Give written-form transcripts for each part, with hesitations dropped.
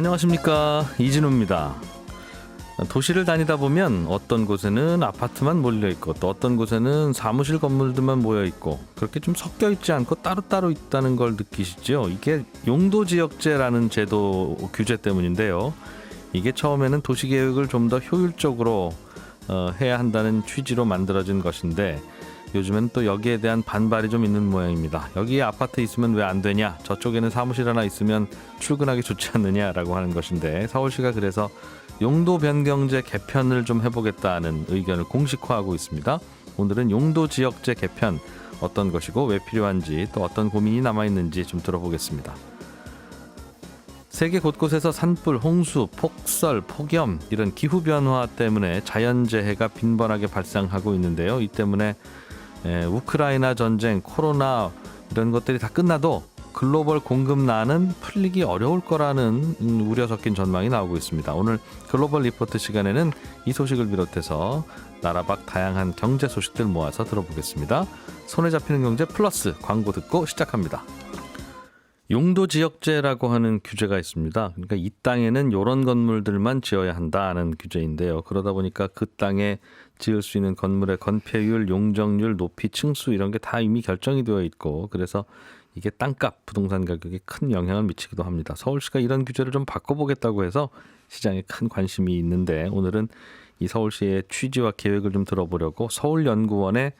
안녕하십니까, 이진우입니다. 도시를 다니다 보면 어떤 곳에는 아파트만 몰려있고 또 어떤 곳에는 사무실 건물들만 모여있고 그렇게 좀 섞여있지 않고 따로따로 있다는 걸 느끼시죠? 이게 용도지역제라는 제도 규제 때문인데요. 이게 처음에는 도시계획을 좀 더 효율적으로 해야 한다는 취지로 만들어진 것인데 요즘엔 또 여기에 대한 반발이 좀 있는 모양입니다. 여기에 아파트 있으면 왜 안 되냐, 저쪽에는 사무실 하나 있으면 출근하기 좋지 않느냐라고 하는 것인데, 서울시가 그래서 용도 변경제 개편을 좀 해보겠다는 의견을 공식화하고 있습니다. 오늘은 용도지역제 개편 어떤 것이고 왜 필요한지, 또 어떤 고민이 남아있는지 좀 들어보겠습니다. 세계 곳곳에서 산불, 홍수, 폭설, 폭염 이런 기후변화 때문에 자연재해가 빈번하게 발생하고 있는데요. 이 때문에 우크라이나 전쟁, 코로나 이런 것들이 다 끝나도 글로벌 공급난은 풀리기 어려울 거라는 우려 섞인 전망이 나오고 있습니다. 오늘 글로벌 리포트 시간에는 이 소식을 비롯해서 나라 밖 다양한 경제 소식들 모아서 들어보겠습니다. 손에 잡히는 경제 플러스 광고 듣고 시작합니다. 용도지역제라고 하는 규제가 있습니다. 그러니까 이 땅에는 이런 건물들만 지어야 한다는 규제인데요. 그러다 보니까 그 땅에 지을 수 있는 건물의 건폐율, 용적률, 높이, 층수 이런 게 다 이미 결정이 되어 있고, 그래서 이게 땅값, 부동산 가격에 큰 영향을 미치기도 합니다. 서울시가 이런 규제를 좀 바꿔보겠다고 해서 시장에 큰 관심이 있는데, 오늘은 이 서울시의 취지와 계획을 좀 들어보려고 서울연구원의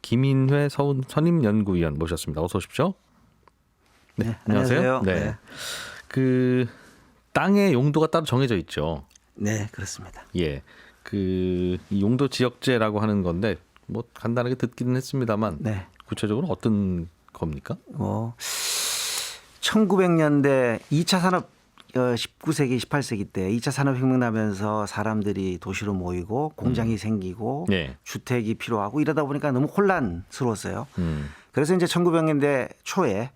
김인회 선임연구위원 모셨습니다. 어서 오십시오. 네, 안녕하세요. 네. 그 땅의 용도가 따로 정해져 있죠. 네, 그렇습니다. 예. 이 용도 지역제라고 하는 건데 뭐 간단하게 듣기는 했습니다만 네. 구체적으로 어떤 겁니까? 1900년대 2차 산업 19세기, 18세기 때 2차 산업혁명 나면서 사람들이 도시로 모이고 공장이 생기고 네. 주택이 필요하고 이러다 보니까 너무 혼란스러웠어요. 그래서 이제 1900년대 초에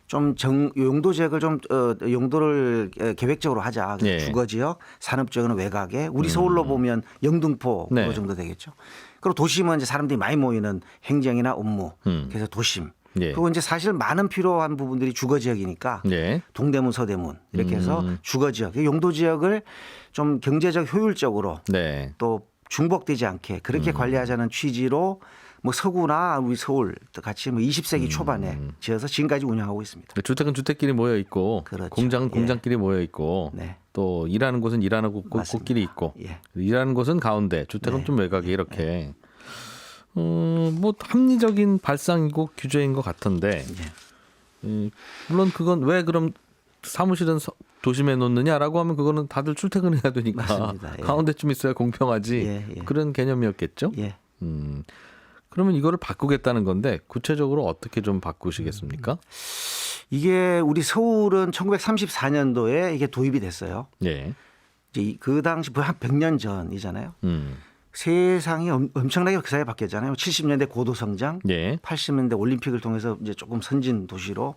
좀 용도 지역을 좀 용도를 계획적으로 하자. 네. 주거지역, 산업지역은 외곽에, 우리 서울로 보면 영등포 네. 그 정도 되겠죠. 그리고 도심은 이제 사람들이 많이 모이는 행정이나 업무, 그래서 도심. 네. 그리고 이제 사실 많은 필요한 부분들이 주거지역이니까 네. 동대문, 서대문 이렇게 해서 주거지역, 용도지역을 좀 경제적 효율적으로 네. 또 중복되지 않게 그렇게 관리하자는 취지로 뭐 서구나 우리 서울 같이 뭐 20세기 초반에 지어서 지금까지 운영하고 있습니다. 주택은 주택끼리 모여 있고, 그렇죠. 공장은 공장끼리 모여 있고, 네. 또 일하는 곳은 일하는 곳끼리 있고, 예. 일하는 곳은 가운데, 주택은 네. 좀 외곽에 이렇게. 뭐 합리적인 발상이고 규제인 것 같은데, 물론 그건 왜 그럼 사무실은 도심에 놓느냐라고 하면 그거는 다들 출퇴근해야 되니까 맞습니다. 예. 가운데쯤 있어야 공평하지. 예. 그런 개념이었겠죠. 예. 그러면 이거를 바꾸겠다는 건데 구체적으로 어떻게 좀 바꾸시겠습니까? 이게 우리 서울은 1934년도에 이게 도입이 됐어요. 네. 이제 그 당시 한 100년 전이잖아요. 세상이 엄청나게 그 사이에 바뀌었잖아요. 70년대 고도 성장, 네. 80년대 올림픽을 통해서 이제 조금 선진 도시로,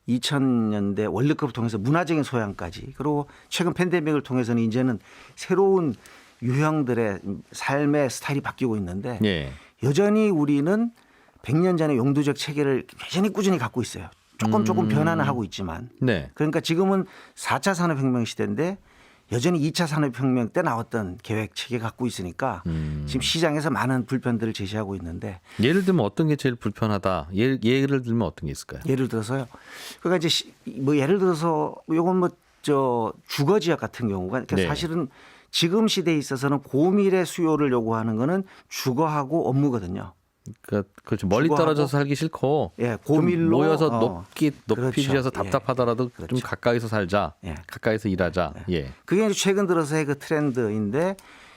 2000년대 월드컵을 통해서 문화적인 소양까지, 그리고 최근 팬데믹을 통해서는 이제는 새로운 유형들의 삶의 스타일이 바뀌고 있는데, 네. 여전히 우리는 100년 전의 용도적 체계를 여전히 꾸준히 갖고 있어요. 조금 변화는 하고 있지만. 네. 그러니까 지금은 4차 산업혁명 시대인데 여전히 2차 산업혁명 때 나왔던 계획 체계 갖고 있으니까 지금 시장에서 많은 불편들을 제시하고 있는데, 예를 들면 어떤 게 제일 불편하다. 예를 들면 어떤 게 있을까요? 예를 들어서요. 그러니까 이제 뭐 예를 들어서 이건 뭐 주거 지역 같은 경우가 네. 사실은 지금 시대에 있어서는 고밀의 수요를 요구하는 거는 주거하고 업무거든요. 그러니까 그렇죠. 멀리 주거하고, 떨어져서 살기 싫고, 예, 좀 고밀로 모여서 높이 그렇죠. 지어서 예. 답답하더라도 좀 그렇죠. 가까이서 살자. 예. 가까이서 일하자. 예. 그게 이제 최근 들어서의 그 트렌드인데,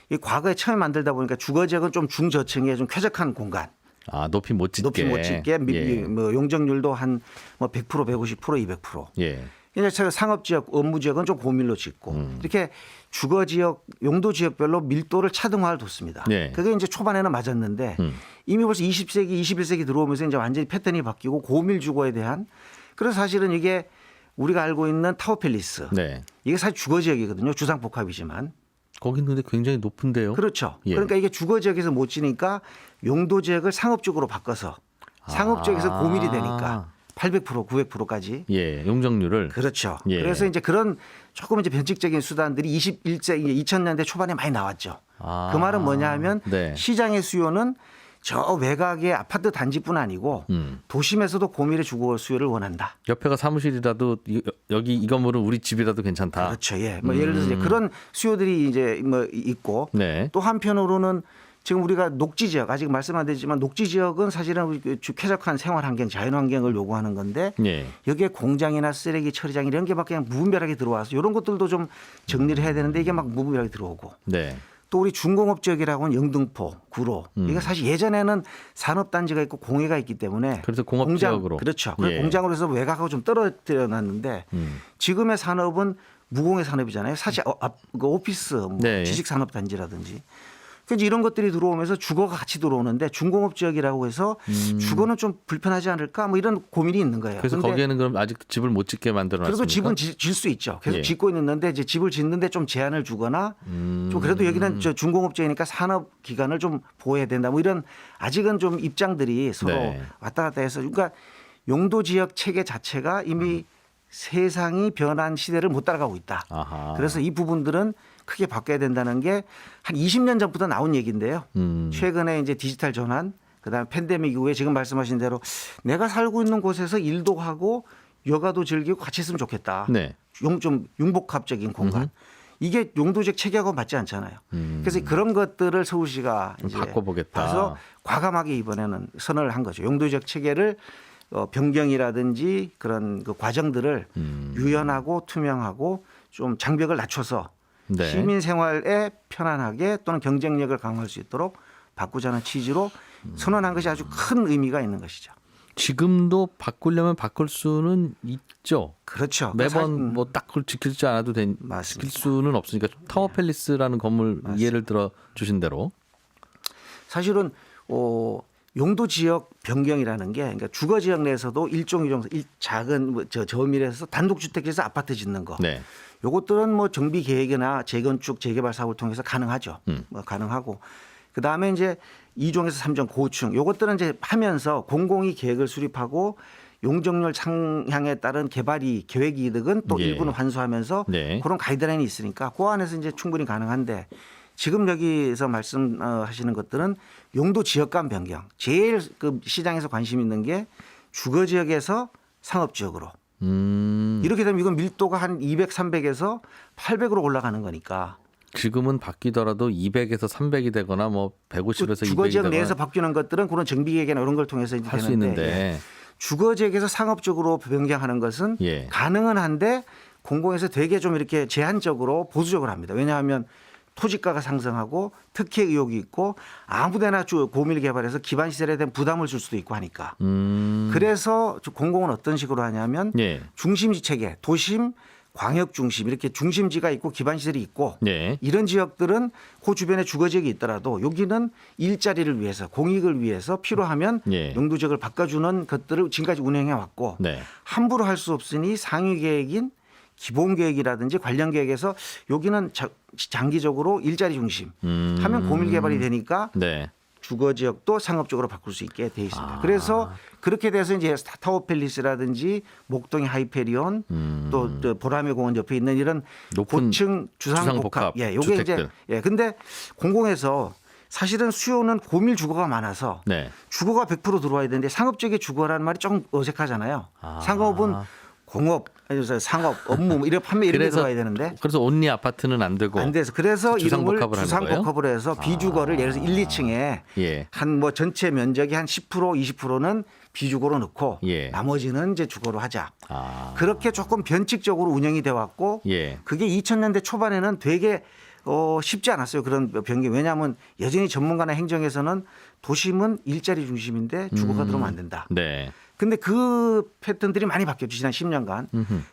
이 과거에 처음 만들다 보니까 주거 지역은 좀 중저층에 좀 쾌적한 공간. 아, 높이 못 짓게. 높이 못 짓게, 예. 뭐 용적률도 한 뭐 100%, 150%, 200%. 예. 이제 상업지역, 업무지역은 좀 고밀로 짓고 이렇게 주거지역, 용도지역별로 밀도를 차등화를 뒀습니다. 네. 그게 이제 초반에는 맞았는데 이미 벌써 20세기, 21세기 들어오면서 이제 완전히 패턴이 바뀌고 고밀 주거에 대한, 그래서 사실은 이게 우리가 알고 있는 타워팰리스, 네. 이게 사실 주거지역이거든요. 주상복합이지만. 거긴 근데 굉장히 높은데요. 그렇죠. 예. 그러니까 이게 주거지역에서 못 지니까 용도지역을 상업적으로 바꿔서 상업지역에서 고밀이 되니까 800%, 900%까지. 예, 용적률을. 그렇죠. 예. 그래서 이제 그런 조금 이제 변칙적인 수단들이 21세기 2000년대 초반에 많이 나왔죠. 그 말은 뭐냐 하면 네. 시장의 수요는 저 외곽의 아파트 단지뿐 아니고 도심에서도 고밀의 주거 수요를 원한다. 옆에가 사무실이라도 여기 이 건물은 우리 집이라도 괜찮다. 그렇죠. 예. 뭐 예를 들어서 이제 그런 수요들이 이제 뭐 있고 네. 또 한편으로는 지금 우리가 녹지 지역 아직 말씀 안 드렸지만 녹지 지역은 사실은 우리 쾌적한 생활 환경, 자연 환경을 요구하는 건데 예. 여기에 공장이나 쓰레기 처리장 이런 게 막 그냥 무분별하게 들어와서 이런 것들도 좀 정리를 해야 되는데 이게 막 무분별하게 들어오고 네. 또 우리 중공업 지역이라고 하면 영등포, 구로 이게 사실 예전에는 산업단지가 있고 공해가 있기 때문에 그래서 공업 지역으로. 그렇죠. 예. 공장으로 해서 외곽하고 좀 떨어뜨려 놨는데 지금의 산업은 무공해 산업이잖아요. 사실 그 오피스, 뭐 네. 지식산업단지라든지. 그래서 이런 것들이 들어오면서 주거가 같이 들어오는데 중공업 지역이라고 해서 주거는 좀 불편하지 않을까 뭐 이런 고민이 있는 거예요. 그래서 근데 거기에는 그럼 아직 집을 못 짓게 만들어 놨습니까? 그래도 집은 질 수 있죠. 계속 예. 짓고 있는데 이제 집을 짓는데 좀 제한을 주거나 좀 그래도 여기는 저 중공업지이니까 산업 기간을 좀 보호해야 된다. 뭐 이런 아직은 좀 입장들이 서로 네. 왔다 갔다 해서 그러니까 용도 지역 체계 자체가 이미 세상이 변한 시대를 못 따라가고 있다. 아하. 그래서 이 부분들은 크게 바뀌어야 된다는 게 한 20년 전부터 나온 얘기인데요. 최근에 이제 디지털 전환, 그다음에 팬데믹 이후에 지금 말씀하신 대로 내가 살고 있는 곳에서 일도 하고 여가도 즐기고 같이 있으면 좋겠다. 네. 좀 융복합적인 공간. 이게 용도적 체계하고 맞지 않잖아요. 그래서 그런 것들을 서울시가 이제 바꿔보겠다. 봐서 과감하게 이번에는 선언을 한 거죠. 용도적 체계를 변경이라든지 그런 그 과정들을 유연하고 투명하고 좀 장벽을 낮춰서 네. 시민 생활에 편안하게 또는 경쟁력을 강화할 수 있도록 바꾸자는 취지로 선언한 것이 아주 큰 의미가 있는 것이죠. 지금도 바꾸려면 바꿀 수는 있죠. 그렇죠. 매번 뭐 딱 그걸 지키지 않아도 맞습니다. 지킬 수는 없으니까 타워 팰리스라는 건물 예를 들어 주신 대로. 사실은 용도 지역 변경이라는 게 그러니까 주거 지역 내에서도 일종 작은 뭐 저밀에서 단독주택에서 아파트 짓는 거. 네. 요것들은 뭐 정비 계획이나 재건축 재개발 사업을 통해서 가능하죠. 뭐 가능하고 그다음에 이제 2종에서 3종 고층 요것들은 이제 하면서 공공이 계획을 수립하고 용적률 상향에 따른 개발이 계획 이득은 또 예. 일부는 환수하면서 네. 그런 가이드라인이 있으니까 그 안에서 이제 충분히 가능한데 지금 여기서 말씀하시는 것들은 용도 지역 간 변경. 제일 그 시장에서 관심 있는 게 주거 지역에서 상업 지역으로. 이렇게 되면 이건 밀도가 한 200, 300에서 800으로 올라가는 거니까. 지금은 바뀌더라도 200에서 300이 되거나 뭐 150에서 200이 주거 지역 되거나 내에서 바뀌는 것들은 그런 정비 계획이나 이런 걸 통해서 이제 할 수 되는데 있는데 예. 주거 지역에서 상업적으로 변경하는 것은 예. 가능은 한데 공공에서 되게 좀 이렇게 제한적으로 보수적으로 합니다. 왜냐하면 토지가가 상승하고 특혜 의혹이 있고 아무데나 고밀 개발해서 기반 시설에 대한 부담을 줄 수도 있고 하니까. 그래서 공공은 어떤 식으로 하냐면 예. 중심지 체계, 도심, 광역 중심 이렇게 중심지가 있고 기반 시설이 있고 예. 이런 지역들은 그 주변에 주거 지역이 있더라도 여기는 일자리를 위해서 공익을 위해서 필요하면 예. 용도 지역을 바꿔주는 것들을 지금까지 운영해 왔고 네. 함부로 할 수 없으니 상위 계획인 기본 계획이라든지 관련 계획에서 여기는 장기적으로 일자리 중심 하면 고밀 개발이 되니까 네. 주거 지역도 상업적으로 바꿀 수 있게 돼 있습니다. 그래서 그렇게 돼서 이제 타워 팰리스라든지 목동의 하이페리온 또 보라매 공원 옆에 있는 이런 높은 고층 주상복합 예, 요게 주택들. 이제 예, 근데 공공에서 사실은 수요는 고밀 주거가 많아서 네. 주거가 100% 들어와야 되는데 상업적인 주거라는 말이 좀 어색하잖아요. 상업은 공업, 상업, 업무 뭐 이런 판매 이런 게 들어와야 되는데 그래서 온리 아파트는 안 되고 안 돼서 그래서 이름을 주상복합을 하는 주상복합으로 해서 비주거를 예를 들어서 1, 2층에 예. 한 뭐 전체 면적이 한 10% 20%는 비주거로 넣고 예. 나머지는 이제 주거로 하자. 아. 그렇게 조금 변칙적으로 운영이 돼 왔고 예. 그게 2000년대 초반에는 되게 쉽지 않았어요. 그런 변경. 왜냐하면 여전히 전문가나 행정에서는 도심은 일자리 중심인데 주거가 들어오면 안 된다. 네. 근데 그 패턴들이 많이 바뀌었죠. 지난 10년간.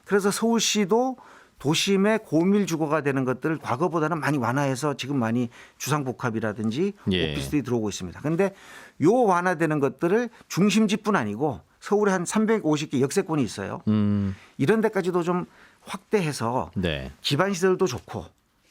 그래서 서울시도 도심의 고밀 주거가 되는 것들을 과거보다는 많이 완화해서 지금 많이 주상복합이라든지 예. 오피스들이 들어오고 있습니다. 그런데 요 완화되는 것들을 중심지뿐 아니고 서울에 한 350개 역세권이 있어요. 이런 데까지도 좀 확대해서 네. 기반 시설도 좋고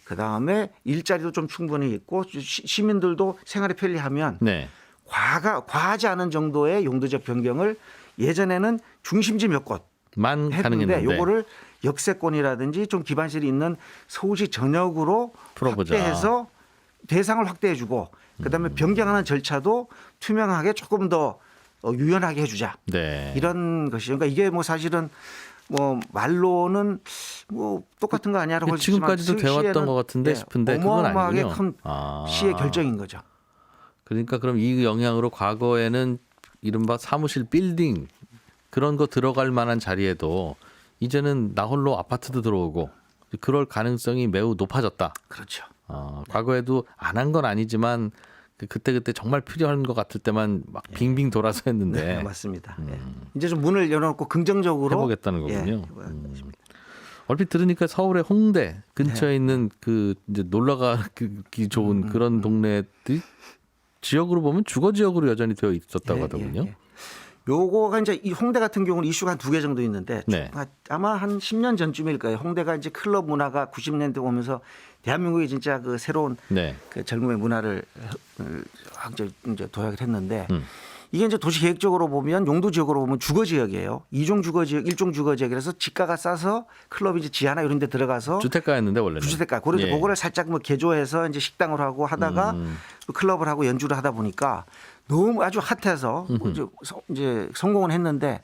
그다음에 일자리도 좀 충분히 있고 시민들도 생활에 편리하면 네. 과하지 않은 정도의 용도적 변경을 예전에는 중심지 몇 곳만 했는데 가능했는데 요거를 역세권이라든지 좀 기반실이 있는 서울시 전역으로 풀어보자. 확대해서 대상을 확대해주고 그다음에 변경하는 절차도 투명하게 조금 더 유연하게 해주자. 네. 이런 것이죠. 그러니까 이게 뭐 사실은 뭐 말로는 뭐 똑같은 거 아니야라고 할 수 있지만 지금까지도 돼왔던 것 같은데 싶은데 그건 어마어마하게 아니군요. 큰 시의 결정인 거죠. 그러니까 그럼 이 영향으로 과거에는 이른바 사무실 빌딩 그런 거 들어갈 만한 자리에도 이제는 나 홀로 아파트도 들어오고 그럴 가능성이 매우 높아졌다. 그렇죠. 과거에도 안 한 건 아니지만 그때 정말 필요한 것 같을 때만 막 빙빙 돌아서 했는데 네, 맞습니다. 예. 이제 좀 문을 열어놓고 긍정적으로 해보겠다는 거군요. 예, 얼핏 들으니까 서울의 홍대 근처에 있는 그 이제 놀러 가기 좋은 그런 동네들이 지역으로 보면 주거 지역으로 여전히 되어 있었다고 하더군요. 요거가 이제 이 홍대 같은 경우는 이슈가 한 2개 정도 있는데 네. 아마 한 10년 전쯤일 거예요. 홍대가 이제 클럽 문화가 90년대 오면서 대한민국이 진짜 그 새로운 네. 그 젊음의 문화를 이제 도약을 했는데 이게 이제 도시 계획적으로 보면 용도 지역으로 보면 주거 지역이에요. 2종 주거 지역, 1종 주거 지역이라서 지가가 싸서 클럽이 이제 지하나 이런 데 들어가서 주택가였는데 원래는 주택가. 그래서 그거를 살짝 뭐 개조해서 이제 식당으로 하고 하다가 클럽을 하고 연주를 하다 보니까 너무 아주 핫해서 이제 성공은 했는데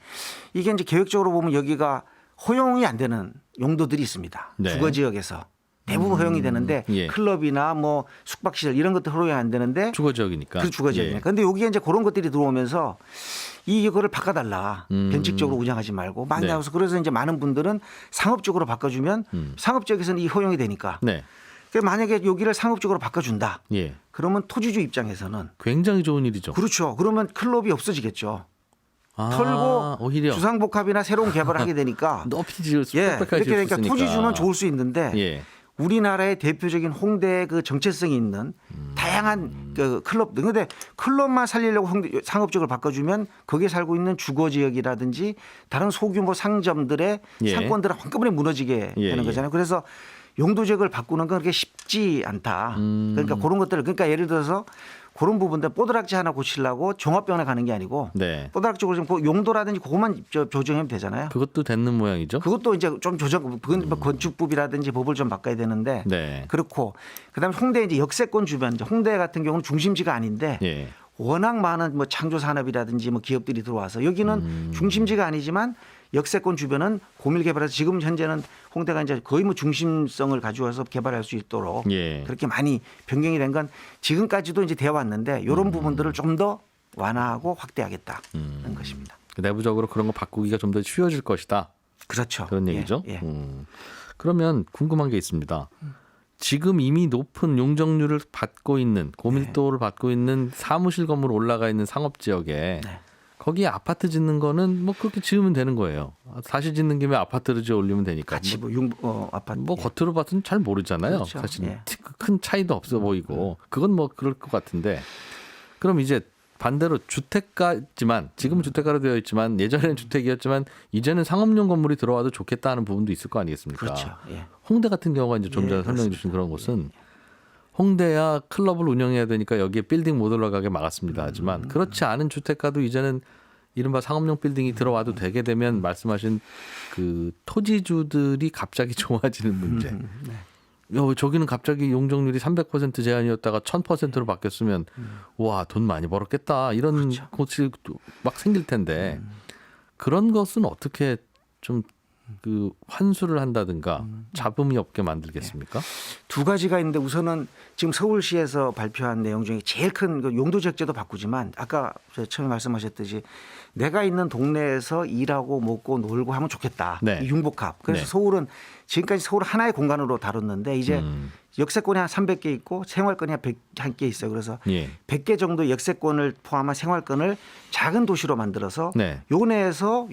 이게 이제 계획적으로 보면 여기가 허용이 안 되는 용도들이 있습니다. 네. 주거 지역에서 대부분 허용이 되는데 클럽이나 뭐 숙박시설 이런 것들 허용이 안 되는데 주거 지역이니까. 그 주거 지역이니까. 그런데 여기에 이제 그런 것들이 들어오면서 이거를 바꿔달라. 변칙적으로 운영하지 말고 많이 나와서 그래서 이제 많은 분들은 상업적으로 바꿔주면 상업 지역에서는 이 허용이 되니까. 네. 그러니까 만약에 여기를 상업적으로 바꿔준다. 예. 그러면 토지주 입장에서는 굉장히 좋은 일이죠. 그렇죠. 그러면 클럽이 없어지겠죠. 아, 털고 오히려 주상복합이나 새로운 개발을 하게 되니까 높이 지을 수 예, 빽빽하게 이렇게 지을 수 되니까 있으니까. 토지주는 좋을 수 있는데 우리나라의 대표적인 홍대의 그 정체성이 있는 다양한 그 클럽들. 근데 클럽만 살리려고 상업적으로 바꿔주면 거기에 살고 있는 주거 지역이라든지 다른 소규모 상점들의 상권들은 한꺼번에 무너지게 되는 거잖아요. 그래서 용도 지역을 바꾸는 건 그렇게 쉽지 않다. 그러니까 그런 것들을 그러니까 예를 들어서 그런 부분들 뽀드락지 하나 고치려고 종합병원에 가는 게 아니고 뽀드락지로 좀 그 용도라든지 그것만 조정하면 되잖아요. 그것도 되는 모양이죠. 그것도 이제 좀 조정, 그건 건축법이라든지 법을 좀 바꿔야 되는데 그렇고 그다음에 홍대 이제 역세권 주변, 이제 홍대 같은 경우는 중심지가 아닌데 워낙 많은 뭐 창조 산업이라든지 뭐 기업들이 들어와서 여기는 중심지가 아니지만 역세권 주변은 고밀 개발해서 지금 현재는 홍대가 이제 거의 뭐 중심성을 가져와서 개발할 수 있도록 그렇게 많이 변경이 된 건 지금까지도 이제 되어 왔는데 이런 부분들을 좀 더 완화하고 확대하겠다는 것입니다. 내부적으로 그런 거 바꾸기가 좀 더 쉬워질 것이다. 그렇죠. 그런 얘기죠. 그러면 궁금한 게 있습니다. 지금 이미 높은 용적률을 받고 있는 고밀도를 받고 있는 사무실 건물 올라가 있는 상업 지역에 거기에 아파트 짓는 거는 뭐 그렇게 지으면 되는 거예요. 다시 짓는 김에 아파트를 지어 올리면 되니까. 같이 아파트. 뭐 겉으로 봐서는 잘 모르잖아요. 그렇죠. 사실 큰 차이도 없어 보이고 그건 뭐 그럴 것 같은데. 그럼 이제 반대로 주택가지만 지금은 주택가로 되어 있지만 예전에는 주택이었지만 이제는 상업용 건물이 들어와도 좋겠다 하는 부분도 있을 거 아니겠습니까? 그렇죠. 홍대 같은 경우가 이제 좀 전에 설명해 주신 그런 곳은 홍대야 클럽을 운영해야 되니까 여기에 빌딩 못 올라가게 막았습니다. 하지만 그렇지 않은 주택가도 이제는 이른바 상업용 빌딩이 들어와도 되게 되면 말씀하신 그 토지주들이 갑자기 좋아지는 문제. 저기는 갑자기 용적률이 300% 제한이었다가 1000%로 바뀌었으면 와, 돈 많이 벌었겠다. 이런 곳이 막 생길 텐데 그런 것은 어떻게 좀 그 환수를 한다든가 잡음이 없게 만들겠습니까? 두 가지가 있는데 우선은 지금 서울시에서 발표한 내용 중에 제일 큰 그 용도지역제도 바꾸지만 아까 처음에 말씀하셨듯이 내가 있는 동네에서 일하고 먹고 놀고 하면 좋겠다. 이 융복합. 그래서 서울은 지금까지 서울 하나의 공간으로 다뤘는데 이제 역세권이 한 300개 있고 생활권이 한 101개 있어요. 그래서 100개 정도 역세권을 포함한 생활권을 작은 도시로 만들어서 요 내에서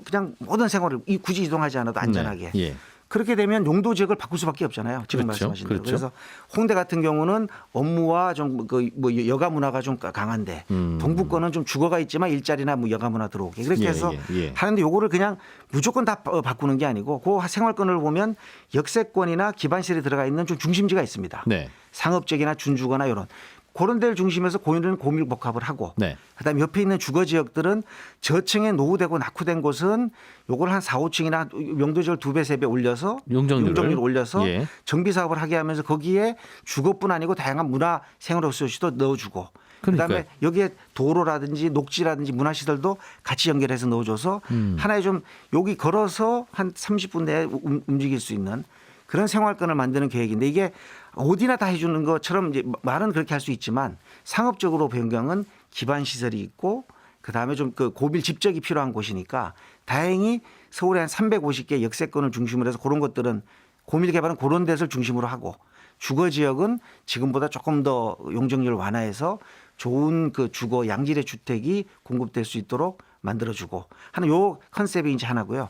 그냥 모든 생활을 굳이 이동하지 않아도 안전하게. 그렇게 되면 용도 지역을 바꿀 수밖에 없잖아요. 지금 말씀하신 대로. 그래서 홍대 같은 경우는 업무와 좀 뭐 여가 문화가 좀 강한데 동부권은 좀 주거가 있지만 일자리나 뭐 여가 문화 들어오게 그렇게 해서 하는데 요거를 그냥 무조건 다 바꾸는 게 아니고 그 생활권을 보면 역세권이나 기반시설이 들어가 있는 좀 중심지가 있습니다. 상업적이나 준주거나 이런 그런 데를 중심해서 고인은 고밀복합을 하고 네. 그다음에 옆에 있는 주거 지역들은 저층에 노후되고 낙후된 곳은 요걸 한 4, 5층이나 용도지역을 2배, 3배 올려서 용적률을 올려서 예. 정비 사업을 하게 하면서 거기에 주거뿐 아니고 다양한 문화 생활 리소스도 넣어주고 그다음에 그러니까요. 여기에 도로라든지 녹지라든지 문화시설도 같이 연결해서 넣어줘서 하나의 좀 여기 걸어서 한 30분 내에 움직일 수 있는 그런 생활권을 만드는 계획인데 이게 어디나 다 해주는 것처럼 이제 말은 그렇게 할 수 있지만 상업적으로 변경은 기반 시설이 있고 그다음에 좀 그 고밀 집적이 필요한 곳이니까 다행히 서울에 한 350개 역세권을 중심으로 해서 그런 것들은 고밀 개발은 그런 데를 중심으로 하고 주거 지역은 지금보다 조금 더 용적률을 완화해서 좋은 그 주거 양질의 주택이 공급될 수 있도록 만들어주고 하는 요 컨셉이 이제 하나고요.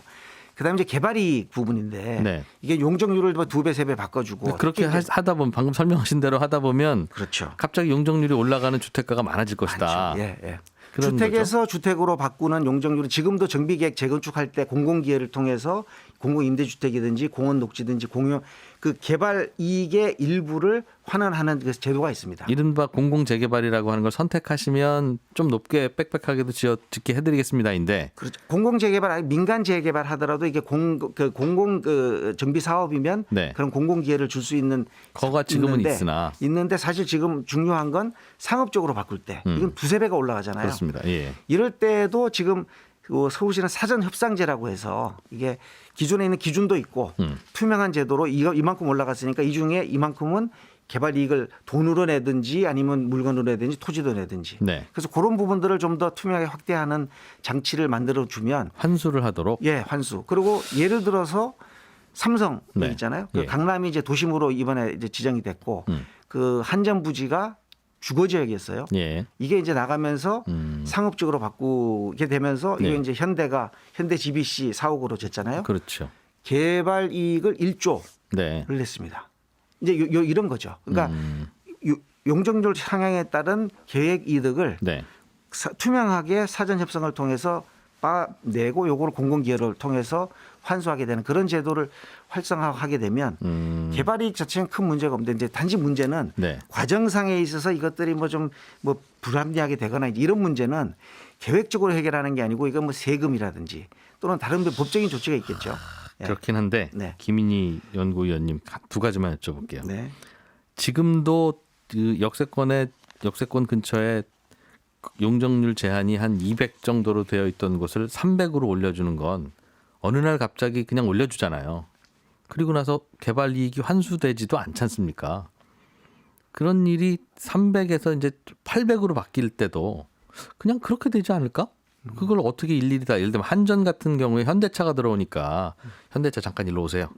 그다음에 이제 개발이익 부분인데 네. 이게 용적률을 뭐 2배, 3배 바꿔주고 그렇게 하다 보면 방금 설명하신 대로 하다 보면 그렇죠. 갑자기 용적률이 올라가는 주택가가 많아질 것이다. 많죠. 예, 예. 그런 주택에서 주택으로 바꾸는 용적률은 지금도 정비계획 재건축할 때 공공기회를 통해서 공공임대주택이든지 공원 녹지든지 공유 그 개발 이익의 일부를 환원하는 그 제도가 있습니다. 이른바 공공재개발이라고 하는 걸 선택하시면 좀 높게 빽빽하게도 짓게 해드리겠습니다인데 그렇죠. 공공재개발 아니 민간 재개발 하더라도 이게 공공 그 정비 사업이면 네. 그런 공공기회를 줄 수 있는 거가 지금은 있는데 사실 지금 중요한 건 상업적으로 바꿀 때 이건 두세 배가 올라가잖아요. 그렇습니다. 예. 이럴 때도 지금 그 서울시는 사전 협상제라고 해서 이게 기존에 있는 기준도 있고 투명한 제도로 이만큼 올라갔으니까 이 중에 이만큼은 개발 이익을 돈으로 내든지 아니면 물건으로 내든지 토지도 내든지. 네. 그래서 그런 부분들을 좀 더 투명하게 확대하는 장치를 만들어 주면 환수를 하도록. 예, 환수. 그리고 예를 들어서 삼성 네. 있잖아요. 예. 그 강남이 이제 도심으로 이번에 이제 지정이 됐고 그 한전 부지가 주거 지역이었어요. 예. 이게 이제 나가면서 상업적으로 바꾸게 되면서 네. 이게 이제 현대 GBC 4억으로 졌잖아요. 그렇죠. 개발 이익을 1조를 네. 냈습니다. 이제 이런 거죠. 그러니까 용적률 상향에 따른 계획 이득을 네. 투명하게 사전 협상을 통해서 내고 요거를 공공기회를 통해서 환수하게 되는 그런 제도를 활성화하게 되면 개발 이익 자체는 큰 문제가 없는데 이제 단지 문제는 네. 과정상에 있어서 이것들이 뭐 좀 뭐 불합리하게 되거나 이런 문제는 계획적으로 해결하는 게 아니고 이건 뭐 세금이라든지 또는 다른 법적인 조치가 있겠죠. 예. 그렇긴 한데 네. 김인희 연구위원님 두 가지만 여쭤볼게요. 네. 지금도 그 역세권 근처에 용적률 제한이 한 200 정도로 되어 있던 곳을 300으로 올려주는 건 어느 날 갑자기 그냥 올려주잖아요. 그리고 나서 개발 이익이 환수되지도 않지 않습니까? 그런 일이 300에서 이제 800으로 바뀔 때도 그냥 그렇게 되지 않을까? 그걸 어떻게 일일이 다 예를 들면 한전 같은 경우에 현대차가 들어오니까 현대차 잠깐 일로 오세요.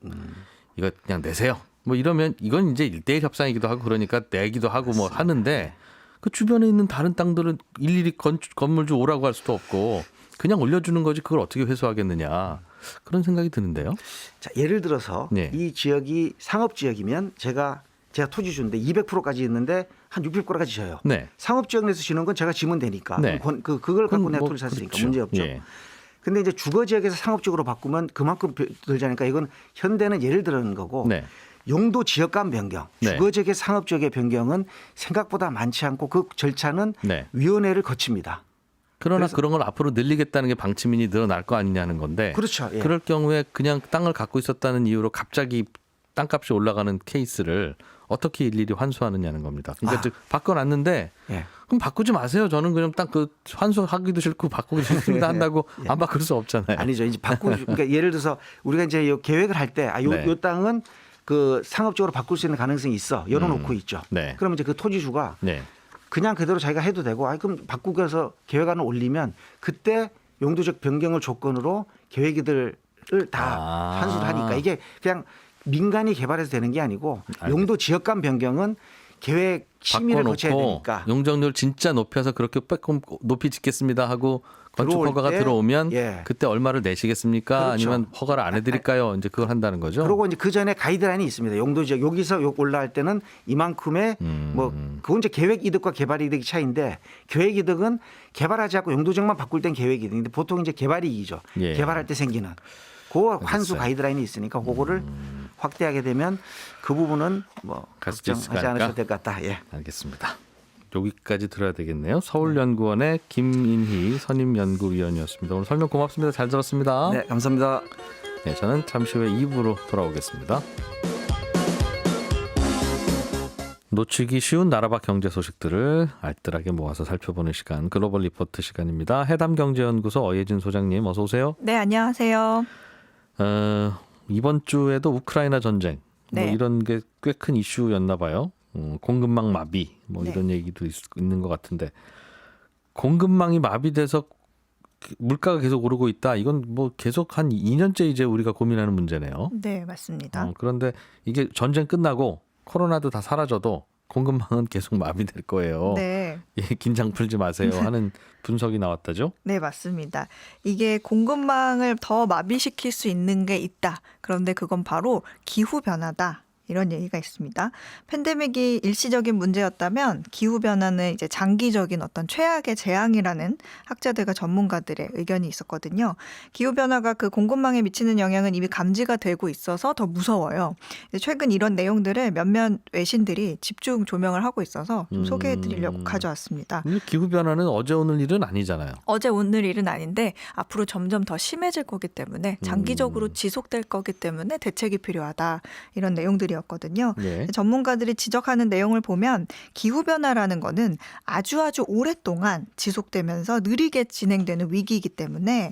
이거 그냥 내세요. 뭐 이러면 이건 이제 1대1 협상이기도 하고 그러니까 내기도 하고 뭐 하는데 그 주변에 있는 다른 땅들은 일일이 건물주 오라고 할 수도 없고 그냥 올려주는 거지 그걸 어떻게 회수하겠느냐 그런 생각이 드는데요. 자, 예를 들어서 네. 이 지역이 상업 지역이면 제가 토지 주는데 200%까지 있는데 한 600%까지 져요. 네. 상업 지역 내에서 지는 건 제가 지면 되니까 네. 그걸 갖고 내가 뭐 토지 샀으니까 그렇죠. 문제 없죠. 예. 근데 이제 주거 지역에서 상업 지역으로 바꾸면 그만큼 들자니까 이건 현대는 예를 들는 거고 네. 용도 지역 간 변경, 네. 주거 지역의 상업 지역의 변경은 생각보다 많지 않고 그 절차는 네. 위원회를 거칩니다. 그러나 그런 걸 앞으로 늘리겠다는 게 방침인이 늘어날 거 아니냐는 건데 그렇죠. 예. 그럴 경우에 그냥 땅을 갖고 있었다는 이유로 갑자기 땅값이 올라가는 케이스를 어떻게 일일이 환수하느냐는 겁니다. 그러니까 즉 바꿔놨는데 예. 그럼 바꾸지 마세요. 저는 그냥 땅 그 환수하기도 싫고 바꾸기 싫습니다 한다고 예. 안 바꿀 수 없잖아요. 아니죠. 이제 그러니까 예를 들어서 우리가 이제 요 계획을 할 때 요 네. 땅은 그 상업적으로 바꿀 수 있는 가능성이 있어. 열어놓고 있죠. 네. 그러면 이제 그 토지주가 네. 그냥 그대로 자기가 해도 되고 그럼 바꾸기 위해서 계획안을 올리면 그때 용도적 변경을 조건으로 계획이들을 다 환수를 하니까 이게 그냥 민간이 개발해서 되는 게 아니고 용도 지역 간 변경은 계획 심의를 거쳐야 되니까 용적률 진짜 높여서 그렇게 조금 높이 짓겠습니다 하고 건축 들어올 허가가 때, 들어오면 예. 그때 얼마를 내시겠습니까? 그렇죠. 아니면 허가를 안 해드릴까요? 이제 그걸 한다는 거죠. 그리고 이제 그 전에 가이드라인이 있습니다. 용도 지역 여기서 올라갈 때는 이만큼의 뭐 그건 이제 계획 이득과 개발 이득의 차이인데 계획 이득은 개발하지 않고 용도 지역만 바꿀 땐 계획 이득인데 보통 이제 개발 이익이죠. 예. 개발할 때 생기는 그 환수 가이드라인이 있으니까 그거를 확대하게 되면 그 부분은 뭐 갈수 있을까 걱정하지 않으셔도 될 것 같다. 예. 알겠습니다. 여기까지 들어야 되겠네요. 서울연구원의 김인희 선임연구위원이었습니다. 오늘 설명 고맙습니다. 잘 들었습니다. 네, 감사합니다. 네, 저는 잠시 후에 2부로 돌아오겠습니다. 놓치기 쉬운 나라 밖 경제 소식들을 알뜰하게 모아서 살펴보는 시간, 글로벌 리포트 시간입니다. 해담경제연구소 어예진 소장님 어서 오세요. 네, 안녕하세요. 이번 주에도 우크라이나 전쟁 뭐 네. 이런 게 꽤 큰 이슈였나 봐요. 공급망 마비 뭐 네. 이런 얘기도 있는 것 같은데 공급망이 마비돼서 물가가 계속 오르고 있다. 이건 뭐 계속 한 2년째 이제 우리가 고민하는 문제네요. 네, 맞습니다. 그런데 이게 전쟁 끝나고 코로나도 다 사라져도 공급망은 계속 마비될 거예요. 네. 예, 긴장 풀지 마세요 하는 분석이 나왔다죠. 네, 맞습니다. 이게 공급망을 더 마비시킬 수 있는 게 있다. 그런데 그건 바로 기후변화다. 이런 얘기가 있습니다. 팬데믹이 일시적인 문제였다면 기후변화는 이제 장기적인 어떤 최악의 재앙이라는 학자들과 전문가들의 의견이 있었거든요. 기후변화가 그 공급망에 미치는 영향은 이미 감지가 되고 있어서 더 무서워요. 최근 이런 내용들을 몇몇 외신들이 집중 조명을 하고 있어서 좀 소개해드리려고 가져왔습니다. 근데 기후변화는 어제 오늘 일은 아니잖아요. 어제 오늘 일은 아닌데 앞으로 점점 더 심해질 거기 때문에 장기적으로 지속될 거기 때문에 대책이 필요하다. 이런 내용들이었거든요. 네. 전문가들이 지적하는 내용을 보면 기후변화라는 거는 아주 오랫동안 지속되면서 느리게 진행되는 위기이기 때문에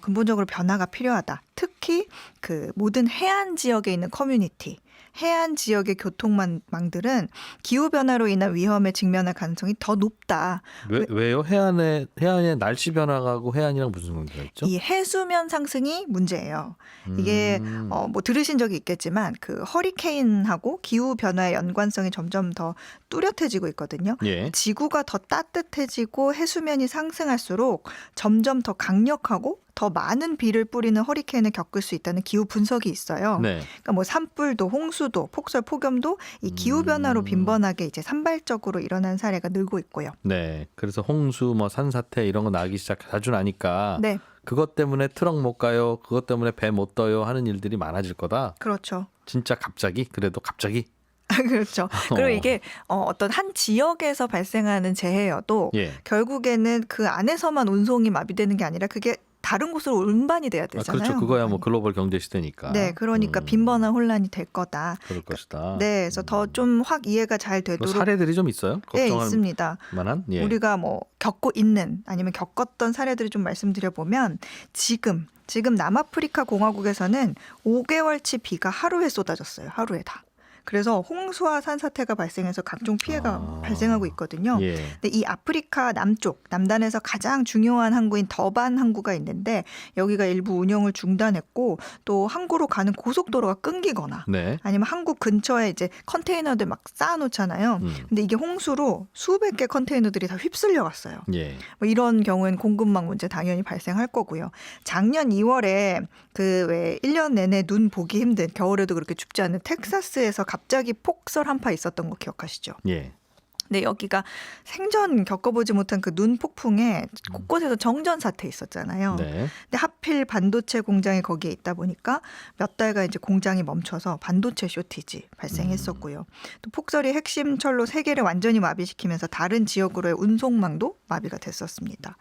근본적으로 변화가 필요하다. 특히 그 모든 해안 지역에 있는 커뮤니티, 해안 지역의 교통망들은 기후변화로 인한 위험에 직면할 가능성이 더 높다. 왜요? 해안의 날씨 변화하고 해안이랑 무슨 관계가 있죠? 이 해수면 상승이 문제예요. 이게 뭐 들으신 적이 있겠지만 그 허리케인하고 기후 변화의 연관성이 점점 더 뚜렷해지고 있거든요. 예. 지구가 더 따뜻해지고 해수면이 상승할수록 점점 더 강력하고 더 많은 비를 뿌리는 허리케인을 겪을 수 있다는 기후 분석이 있어요. 네. 그러니까 뭐 산불도, 홍수도, 폭설, 폭염도 이 기후 변화로 빈번하게 이제 산발적으로 일어난 사례가 늘고 있고요. 네. 그래서 홍수, 뭐 산사태 이런 거 나기 자주 나니까 네, 그것 때문에 트럭 못 가요, 그것 때문에 배 못 떠요 하는 일들이 많아질 거다. 그렇죠. 진짜 갑자기? 그래도 갑자기? 그렇죠. 그리고 이게 어떤 한 지역에서 발생하는 재해여도 예. 결국에는 그 안에서만 운송이 마비되는 게 아니라 그게 다른 곳으로 운반이 돼야 되잖아요. 그렇죠. 그거야 뭐 글로벌 경제 시대니까. 네, 그러니까 빈번한 혼란이 될 거다. 그럴 것이다. 네, 그래서 더 좀 확 이해가 잘 뭐 되도록 사례들이 좀 있어요? 네, 걱정할 있습니다. 만한? 예. 우리가 뭐 겪고 있는 아니면 겪었던 사례들을 좀 말씀드려 보면 지금 남아프리카 공화국에서는 5개월치 비가 하루에 쏟아졌어요. 하루에 다. 그래서 홍수와 산사태가 발생해서 각종 피해가 발생하고 있거든요. 예. 근데 이 아프리카 남쪽 남단에서 가장 중요한 항구인 더반 항구가 있는데 여기가 일부 운영을 중단했고 또 항구로 가는 고속도로가 끊기거나 네. 아니면 항구 근처에 이제 컨테이너들 막 쌓아놓잖아요. 근데 이게 홍수로 수백 개 컨테이너들이 다 휩쓸려 갔어요. 예. 뭐 이런 경우엔 공급망 문제 당연히 발생할 거고요. 작년 2월에 그 왜 1년 내내 눈 보기 힘든 겨울에도 그렇게 춥지 않은 텍사스에서 갑자기 폭설 한파 있었던 거 기억하시죠? 예. 근데 여기가 생전 겪어보지 못한 그 눈 폭풍에 곳곳에서 정전 사태 있었잖아요. 네. 근데 하필 반도체 공장이 거기에 있다 보니까 몇 달간 이제 공장이 멈춰서 반도체 쇼티지 발생했었고요. 또 폭설이 핵심 철로 3개를 완전히 마비시키면서 다른 지역으로의 운송망도 마비가 됐었습니다.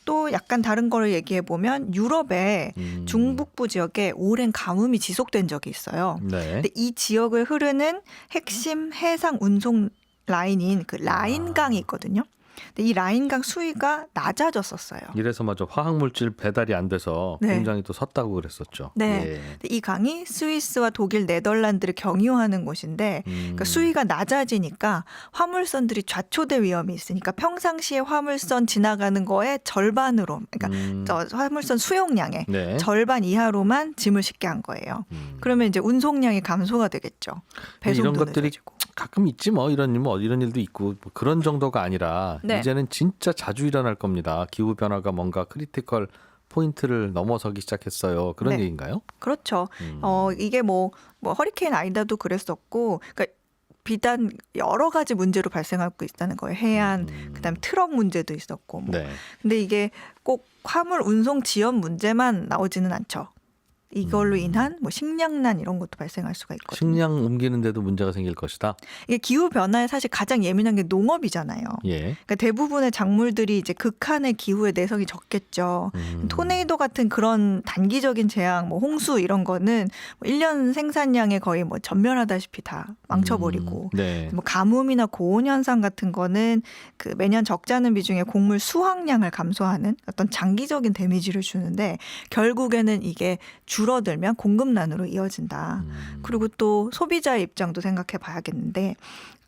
또 약간 다른 거를 얘기해 보면 유럽의 중북부 지역에 오랜 가뭄이 지속된 적이 있어요. 네. 근데 이 지역을 흐르는 핵심 해상 운송 라인인 그 라인강이 있거든요. 근데 이 라인강 수위가 낮아졌었어요. 이래서 맞아 화학물질 배달이 안 돼서 네. 공장이 또 섰다고 그랬었죠. 네. 예. 근데 이 강이 스위스와 독일, 네덜란드를 경유하는 곳인데 그러니까 수위가 낮아지니까 화물선들이 좌초될 위험이 있으니까 평상시에 화물선 지나가는 거의 절반으로 그러니까 저 화물선 수용량의 네. 절반 이하로만 짐을 싣게 한 거예요. 그러면 이제 운송량이 감소가 되겠죠. 배송도 이런 것들이 늦어지고. 가끔 있지 뭐 이런 일도 있고 뭐 그런 정도가 아니라 네. 이제는 진짜 자주 일어날 겁니다. 기후 변화가 뭔가 크리티컬 포인트를 넘어서기 시작했어요. 그런 네. 얘기인가요? 그렇죠. 이게 뭐 허리케인 아이다도 그랬었고, 그러니까 비단 여러 가지 문제로 발생하고 있다는 거예요. 해안, 그다음에 트럭 문제도 있었고, 뭐. 네. 근데 이게 꼭 화물 운송 지연 문제만 나오지는 않죠. 이걸로 인한 뭐 식량난 이런 것도 발생할 수가 있거든요. 식량 옮기는데도 문제가 생길 것이다. 이게 기후 변화에 사실 가장 예민한 게 농업이잖아요. 예. 그러니까 대부분의 작물들이 이제 극한의 기후에 내성이 적겠죠. 토네이도 같은 그런 단기적인 재앙, 뭐 홍수 이런 거는 뭐 1년 생산량에 거의 뭐 전멸하다시피 다 망쳐버리고, 네. 뭐 가뭄이나 고온 현상 같은 거는 그 매년 적지 않은 비중의 곡물 수확량을 감소하는 어떤 장기적인 데미지를 주는데 결국에는 이게 줄어들면 공급난으로 이어진다. 그리고 또 소비자의 입장도 생각해 봐야겠는데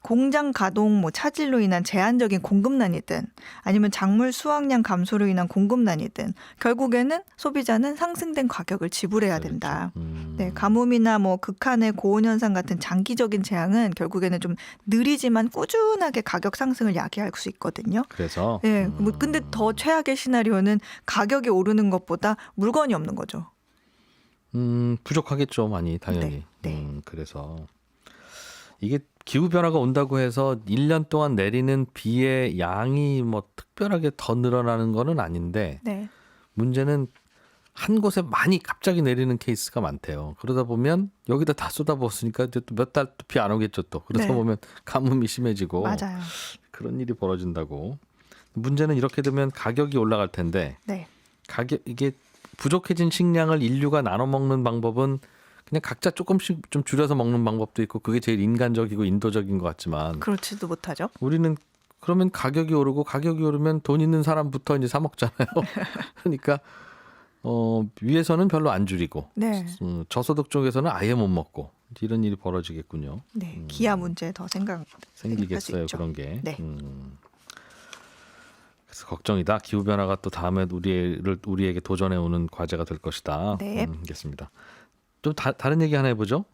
공장 가동 뭐 차질로 인한 제한적인 공급난이든 아니면 작물 수확량 감소로 인한 공급난이든 결국에는 소비자는 상승된 가격을 지불해야 된다. 네, 가뭄이나 뭐 극한의 고온 현상 같은 장기적인 재앙은 결국에는 좀 느리지만 꾸준하게 가격 상승을 야기할 수 있거든요. 그래서 네, 뭐 근데 더 최악의 시나리오는 가격이 오르는 것보다 물건이 없는 거죠. 부족하겠죠, 많이 당연히. 네. 그래서 이게 기후 변화가 온다고 해서 1년 동안 내리는 비의 양이 뭐 특별하게 더 늘어나는 거는 아닌데 네. 문제는 한 곳에 많이 갑자기 내리는 케이스가 많대요. 그러다 보면 여기다 다 쏟아부었으니까 이제 또 몇 달 또 비 안 오겠죠 또. 그러다 네. 보면 가뭄이 심해지고 맞아요. 그런 일이 벌어진다고. 문제는 이렇게 되면 가격이 올라갈 텐데 네. 이게 부족해진 식량을 인류가 나눠 먹는 방법은 그냥 각자 조금씩 좀 줄여서 먹는 방법도 있고 그게 제일 인간적이고 인도적인 것 같지만 그렇지도 못하죠. 우리는 그러면 가격이 오르면 돈 있는 사람부터 이제 사 먹잖아요. 그러니까 위에서는 별로 안 줄이고 네. 저소득 쪽에서는 아예 못 먹고 이런 일이 벌어지겠군요. 네. 기아 문제 더 생기겠어요 있죠. 그런 게. 네. 그래서 걱정이다. 기후 변화가 또 다음에 우리에게 도전해 오는 과제가 될 것이다. 네. 알겠습니다. 좀 다른 얘기 하나 해보죠.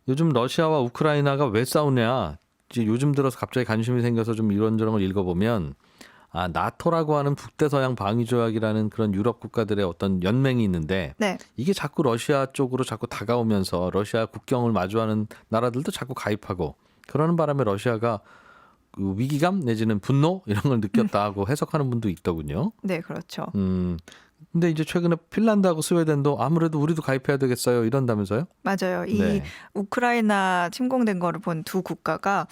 요즘 러시아와 우크라이나가 왜 싸우냐. 이제 요즘 들어서 갑자기 관심이 생겨서 좀 이런저런 걸 읽어보면 나토라고 하는 북대서양 방위조약이라는 그런 유럽 국가들의 어떤 연맹이 있는데 네. 이게 자꾸 러시아 쪽으로 자꾸 다가오면서 러시아 국경을 마주하는 나라들도 자꾸 가입하고 그러는 바람에 러시아가 그 위기감 내지는 분노 이런 걸 느꼈다고 해석하는 분도 있더군요. 네, 그렇죠. 근데 이제 최근에 핀란드하고 스웨덴도 아무래도 우리도 가입해야 되겠어요 이런다면서요? 맞아요. 이 네. 우크라이나 침공된 거를 본 두 국가가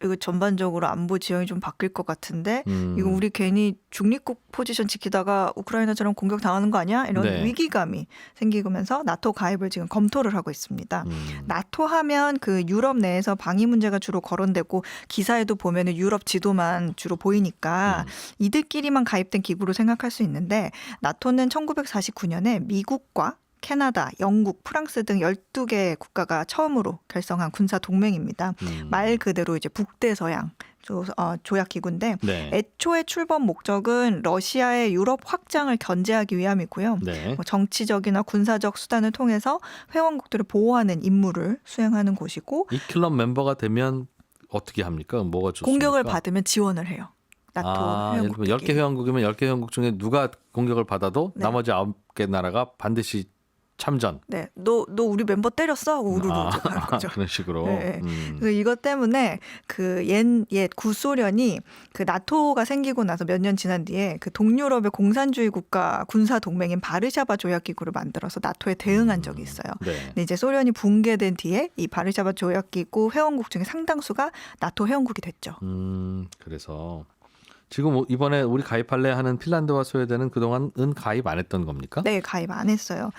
이거 전반적으로 안보 지형이 좀 바뀔 것 같은데 이거 우리 괜히 중립국 포지션 지키다가 우크라이나처럼 공격 당하는 거 아니야? 이런 네. 위기감이 생기면서 나토 가입을 지금 검토를 하고 있습니다. 나토 하면 그 유럽 내에서 방위 문제가 주로 거론되고 기사에도 보면은 유럽 지도만 주로 보이니까 이들끼리만 가입된 기구로 생각할 수 있는데 나토는 1949년에 미국과 캐나다, 영국, 프랑스 등 12개 국가가 처음으로 결성한 군사 동맹입니다. 말 그대로 이제 북대서양 조약 기구인데 네. 애초에 출범 목적은 러시아의 유럽 확장을 견제하기 위함이고요. 네. 뭐 정치적이나 군사적 수단을 통해서 회원국들을 보호하는 임무를 수행하는 곳이고 이 클럽 멤버가 되면 어떻게 합니까? 뭐가 좋습니까? 공격을 받으면 지원을 해요. 나토 예를 들면 회원국들끼리. 10개 회원국이면 10개 회원국 중에 누가 공격을 받아도 네. 나머지 9개 나라가 반드시 참전. 네, 너 우리 멤버 때렸어? 하고 우르르 하는 거죠. 그런 식으로. 네. 그래서 이것 때문에 그 옛 구소련이 그 나토가 생기고 나서 몇 년 지난 뒤에 그 동유럽의 공산주의 국가 군사 동맹인 바르샤바 조약 기구를 만들어서 나토에 대응한 적이 있어요. 네. 근데 이제 소련이 붕괴된 뒤에 이 바르샤바 조약 기구 회원국 중에 상당수가 나토 회원국이 됐죠. 그래서 지금 이번에 우리 가입할래 하는 핀란드와 스웨덴은 그동안은 가입 안 했던 겁니까? 네, 가입 안 했어요.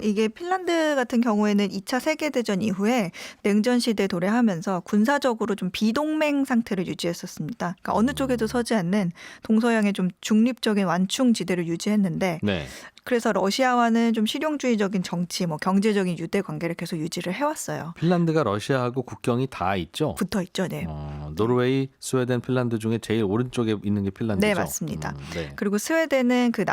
이게 핀란드 같은 경우에는 2차 세계대전 이후에 냉전 시대에 도래하면서 군사적으로 좀 비동맹 상태를 유지했었습니다. 그러니까 어느 쪽에도 서지 않는 동서양의 좀 중립적인 완충 지대를 유지했는데 네. 그래서 러시아와는 좀 실용주의적인 정치, 뭐 경제적인 유대 관계를 계속 유지를 해왔어요. 핀란드가 러시아하고 국경이 다 있죠. 붙어 있죠, 네. 노르웨이, 스웨덴, 핀란드 중에 제일 오른쪽에 있는 게 핀란드죠. 네, 맞습니다. 네. 그리고 스웨덴은 그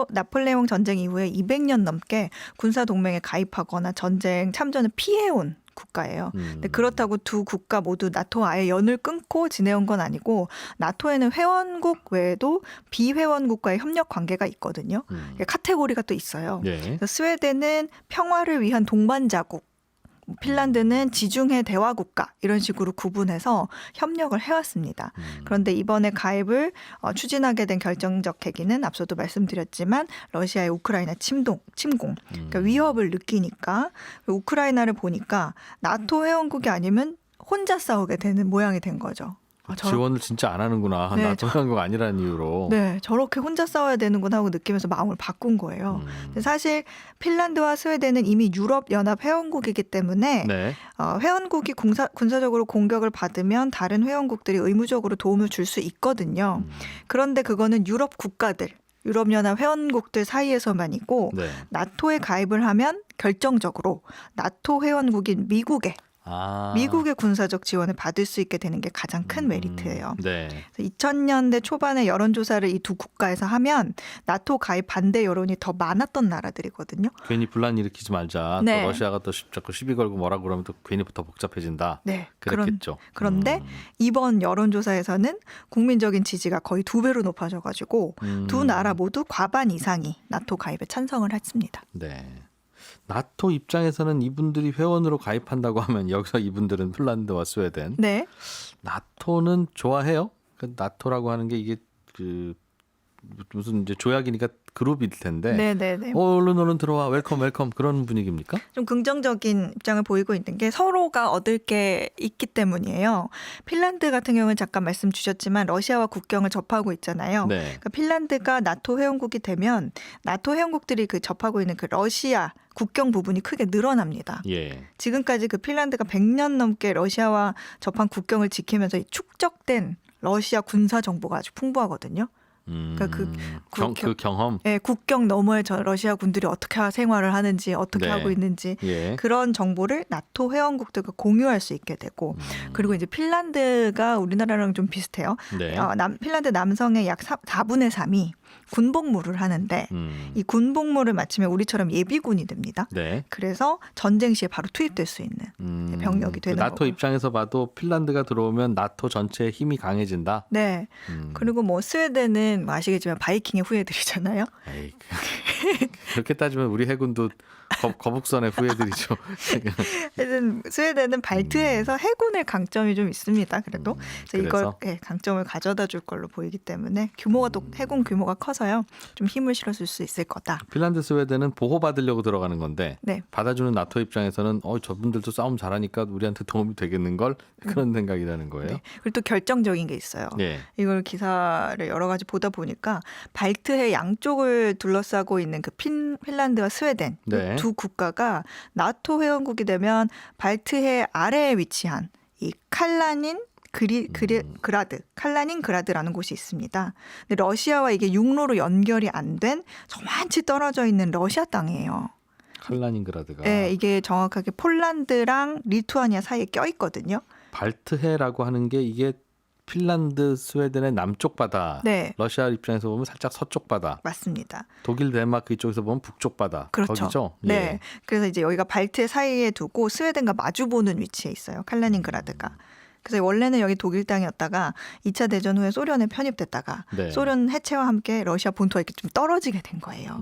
나폴레옹 전쟁 이후에 200년 넘게 군사 동맹에 가입하거나 전쟁 참전을 피해온 국가예요. 근데 그렇다고 두 국가 모두 나토 아예 연을 끊고 지내온 건 아니고 나토에는 회원국 외에도 비회원국과의 협력 관계가 있거든요. 카테고리가 또 있어요. 네. 그래서 스웨덴은 평화를 위한 동반자국 핀란드는 지중해 대화 국가 이런 식으로 구분해서 협력을 해왔습니다. 그런데 이번에 가입을 추진하게 된 결정적 계기는 앞서도 말씀드렸지만 러시아의 우크라이나 침공, 그러니까 위협을 느끼니까 우크라이나를 보니까 나토 회원국이 아니면 혼자 싸우게 되는 모양이 된 거죠. 지원을 진짜 안 하는구나. 네, 나토 회원국 아니라는 이유로. 네, 저렇게 혼자 싸워야 되는구나 하고 느끼면서 마음을 바꾼 거예요. 근데 사실 핀란드와 스웨덴은 이미 유럽연합 회원국이기 때문에 네. 회원국이 군사적으로 공격을 받으면 다른 회원국들이 의무적으로 도움을 줄 수 있거든요. 그런데 그거는 유럽 국가들, 유럽연합 회원국들 사이에서만이고 네. 나토에 가입을 하면 결정적으로 나토 회원국인 미국의 군사적 지원을 받을 수 있게 되는 게 가장 큰 메리트예요. 네. 2000년대 초반에 여론조사를 이 두 국가에서 하면 나토 가입 반대 여론이 더 많았던 나라들이거든요. 괜히 분란 일으키지 말자. 네. 또 러시아가 또 자꾸 시비 걸고 뭐라 그러면 또 괜히 더 복잡해진다. 네, 그랬겠죠. 그런데 이번 여론조사에서는 국민적인 지지가 거의 2배로 높아져가지고 두 나라 모두 과반 이상이 나토 가입에 찬성을 했습니다. 네. 나토 입장에서는 이분들이 회원으로 가입한다고 하면 여기서 이분들은 핀란드와 스웨덴. 네, 나토는 좋아해요? 그 나토라고 하는 게 이게 그 무슨 이제 조약이니까 그룹일 텐데. 네. 얼른 들어와 웰컴 그런 분위기입니까? 좀 긍정적인 입장을 보이고 있는 게 서로가 얻을 게 있기 때문이에요. 핀란드 같은 경우는 잠깐 말씀 주셨지만 러시아와 국경을 접하고 있잖아요. 네. 그러니까 핀란드가 나토 회원국이 되면 나토 회원국들이 그 접하고 있는 그 러시아 국경 부분이 크게 늘어납니다. 예. 지금까지 그 핀란드가 100년 넘게 러시아와 접한 국경을 지키면서 이 축적된 러시아 군사 정보가 아주 풍부하거든요. 그러니까 그 경험. 네, 국경 너머에 저 러시아 군들이 어떻게 생활을 하는지 어떻게 네. 하고 있는지 예. 그런 정보를 나토 회원국들과 공유할 수 있게 되고 그리고 이제 핀란드가 우리나라랑 좀 비슷해요. 네. 핀란드 남성의 약 4분의 3이 군복무를 하는데 이 군복무를 마치면 우리처럼 예비군이 됩니다. 네. 그래서 전쟁 시에 바로 투입될 수 있는 병력이 되는 나토 거고. 입장에서 봐도 핀란드가 들어오면 나토 전체의 힘이 강해진다. 네. 그리고 뭐 스웨덴은 뭐 아시겠지만 바이킹의 후예들이잖아요. 에이, 그렇게 따지면 우리 해군도 거북선의 후예들이죠. 하여튼 스웨덴은 발트해에서 해군의 강점이 좀 있습니다. 그래도 그래서 이걸 그래서? 강점을 가져다 줄 걸로 보이기 때문에 규모가 또 해군 규모가 커서요. 좀 힘을 실어줄 수 있을 거다. 핀란드, 스웨덴은 보호받으려고 들어가는 건데 네. 받아주는 나토 입장에서는 저분들도 싸움 잘하니까 우리한테 도움이 되겠는 걸 그런 생각이라는 거예요. 네. 그리고 또 결정적인 게 있어요. 예. 이걸 기사를 여러 가지 보다 보니까 발트해 양쪽을 둘러싸고 있는 그 핀란드와 스웨덴 네. 두 국가가 나토 회원국이 되면 발트해 아래에 위치한 이 칼라닌그라드라는 곳이 있습니다. 근데 러시아와 이게 육로로 연결이 안 된 저만치 떨어져 있는 러시아 땅이에요. 칼라닌그라드가 네, 이게 정확하게 폴란드랑 리투아니아 사이에 껴 있거든요. 발트해라고 하는 게 이게 핀란드, 스웨덴의 남쪽 바다. 네. 러시아 입장에서 보면 살짝 서쪽 바다. 맞습니다. 독일, 덴마크 이쪽에서 보면 북쪽 바다. 그렇죠. 거기죠. 네. 예. 그래서 이제 여기가 발트 사이에 두고 스웨덴과 마주보는 위치에 있어요. 칼라닌그라드가. 그래서 원래는 여기 독일 땅이었다가 2차 대전 후에 소련에 편입됐다가 네. 소련 해체와 함께 러시아 본토가 이렇게 좀 떨어지게 된 거예요.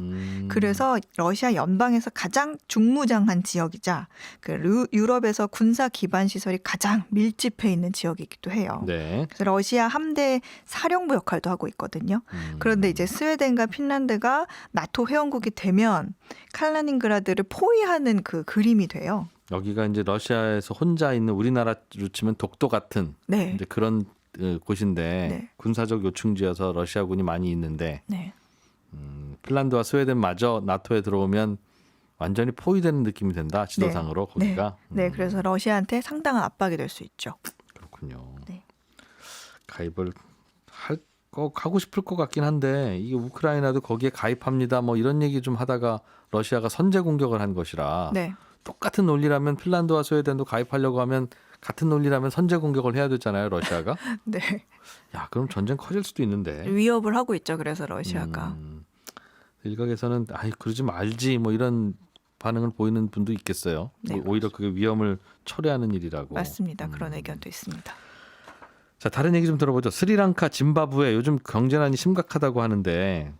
그래서 러시아 연방에서 가장 중무장한 지역이자 그 유럽에서 군사 기반 시설이 가장 밀집해 있는 지역이기도 해요. 네. 그래서 러시아 함대 사령부 역할도 하고 있거든요. 그런데 이제 스웨덴과 핀란드가 나토 회원국이 되면 칼라닌그라드를 포위하는 그 그림이 돼요. 여기가 이제 러시아에서 혼자 있는 우리나라로 치면 독도 같은 네. 이제 그런 곳인데 네. 군사적 요충지여서 러시아군이 많이 있는데 네. 핀란드와 스웨덴마저 나토에 들어오면 완전히 포위되는 느낌이 된다. 지도상으로 거기가. 네, 그래서 러시아한테 상당한 압박이 될 수 있죠. 그렇군요. 네. 가입을 하고 싶을 것 같긴 한데 이게 우크라이나도 거기에 가입합니다. 뭐 이런 얘기 좀 하다가 러시아가 선제 공격을 한 것이라 네. 똑같은 논리라면 핀란드와 스웨덴도 가입하려고 하면 같은 논리라면 선제 공격을 해야 되잖아요, 러시아가. 네. 야, 그럼 전쟁 커질 수도 있는데. 위협을 하고 있죠. 그래서 러시아가. 일각에서는 그러지 말지 뭐 이런 반응을 보이는 분도 있겠어요. 네, 오히려 그게 위험을 초래하는 일이라고. 맞습니다. 그런 의견도 있습니다. 자, 다른 얘기 좀 들어보죠. 스리랑카, 짐바브웨 요즘 경제난이 심각하다고 하는데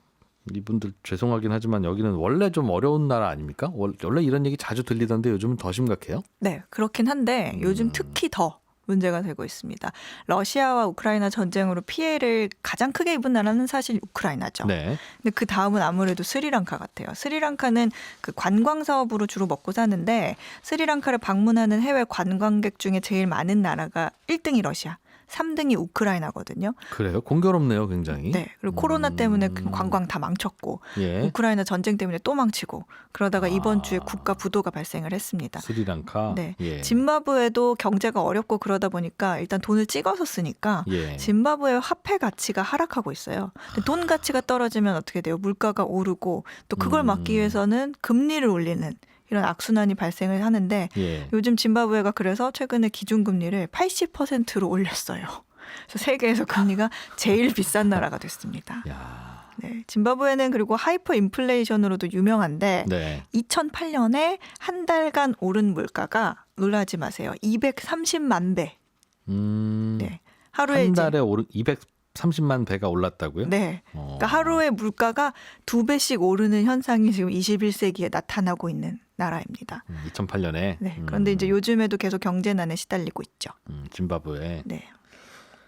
이분들 죄송하긴 하지만 여기는 원래 좀 어려운 나라 아닙니까? 원래 이런 얘기 자주 들리던데 요즘은 더 심각해요? 네, 그렇긴 한데 요즘 특히 더 문제가 되고 있습니다. 러시아와 우크라이나 전쟁으로 피해를 가장 크게 입은 나라는 사실 우크라이나죠. 네. 근데 그 다음은 아무래도 스리랑카 같아요. 스리랑카는 그 관광 사업으로 주로 먹고 사는데 스리랑카를 방문하는 해외 관광객 중에 제일 많은 나라가 1등이 러시아, 3등이 우크라이나거든요. 그래요? 공교롭네요, 굉장히. 네. 그리고 코로나 때문에 그 관광 다 망쳤고 예. 우크라이나 전쟁 때문에 또 망치고 그러다가 이번 주에 국가 부도가 발생을 했습니다. 스리랑카. 네. 예. 짐바브웨도 경제가 어렵고 그러다 보니까 일단 돈을 찍어서 쓰니까 예. 짐바브웨 화폐 가치가 하락하고 있어요. 근데 돈 가치가 떨어지면 어떻게 돼요? 물가가 오르고 또 그걸 막기 위해서는 금리를 올리는 이런 악순환이 발생을 하는데 예. 요즘 짐바브웨가 그래서 최근에 기준금리를 80%로 올렸어요. 그래서 세계에서 금리가 제일 비싼 나라가 됐습니다. 야. 네, 짐바브웨는 그리고 하이퍼 인플레이션으로도 유명한데 네. 2008년에 한 달간 오른 물가가 놀라지 마세요. 230만 배. 네. 하루에 한 이제 달에 230만 배가 올랐다고요? 네. 그러니까 하루에 물가가 2배씩 오르는 현상이 지금 21세기에 나타나고 있는 나라입니다. 2008년에. 네. 그런데 이제 요즘에도 계속 경제난에 시달리고 있죠. 짐바브웨. 네.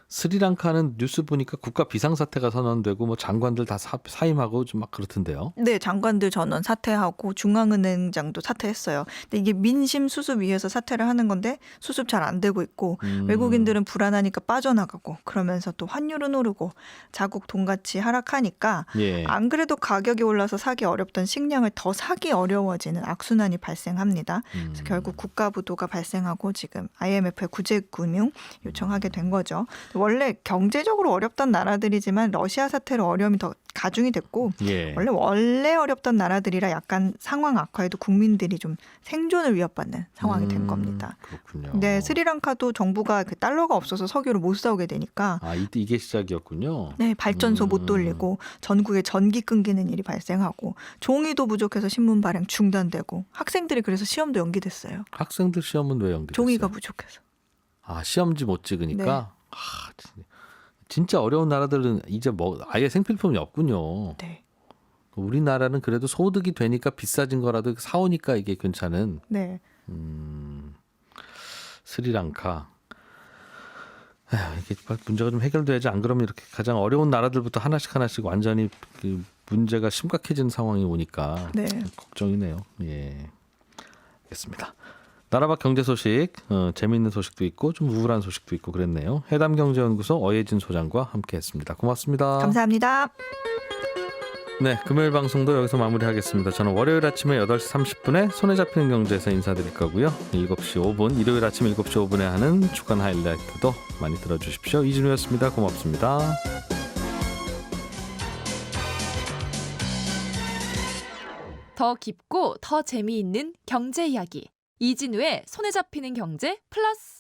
스리랑카는 뉴스 보니까 국가 비상사태가 선언되고 뭐 장관들 다 사임하고 좀 막 그렇던데요. 네, 장관들 전원 사퇴하고 중앙은행장도 사퇴했어요. 근데 이게 민심 수습 위해서 사퇴를 하는 건데 수습 잘 안 되고 있고 외국인들은 불안하니까 빠져나가고 그러면서 또 환율은 오르고 자국 돈 가치 하락하니까 예. 안 그래도 가격이 올라서 사기 어렵던 식량을 더 사기 어려워지는 악순환이 발생합니다. 그래서 결국 국가 부도가 발생하고 지금 IMF에 구제금융 요청하게 된 거죠. 원래 경제적으로 어렵던 나라들이지만 러시아 사태로 어려움이 더 가중이 됐고 예. 원래 어렵던 나라들이라 약간 상황 악화에도 국민들이 좀 생존을 위협받는 상황이 된 겁니다. 그렇군요. 네, 스리랑카도 정부가 그 달러가 없어서 석유를 못 사오게 되니까 이게 시작이었군요. 네, 발전소 못 돌리고 전국에 전기 끊기는 일이 발생하고 종이도 부족해서 신문 발행 중단되고 학생들이 그래서 시험도 연기됐어요. 학생들 시험은 왜 연기됐어요? 종이가 부족해서. 시험지 못 찍으니까. 네. 진짜 어려운 나라들은 이제 뭐 아예 생필품이 없군요. 네. 우리나라는 그래도 소득이 되니까 비싸진 거라도 사오니까 이게 괜찮은. 네. 스리랑카. 이게 문제가 좀 해결돼야지 안 그러면 이렇게 가장 어려운 나라들부터 하나씩 완전히 그 문제가 심각해지는 상황이 오니까 네. 걱정이네요. 예, 알겠습니다. 나라밖 경제 소식, 재미있는 소식도 있고 좀 우울한 소식도 있고 그랬네요. 해담경제연구소 어예진 소장과 함께했습니다. 고맙습니다. 감사합니다. 네, 금요일 방송도 여기서 마무리하겠습니다. 저는 월요일 아침에 8시 30분에 손에 잡히는 경제에서 인사드릴 거고요. 7시 5분, 일요일 아침 7시 5분에 하는 주간 하이라이트도 많이 들어주십시오. 이진우였습니다. 고맙습니다. 더 깊고 더 재미있는 경제 이야기. 이진우의 손에 잡히는 경제 플러스.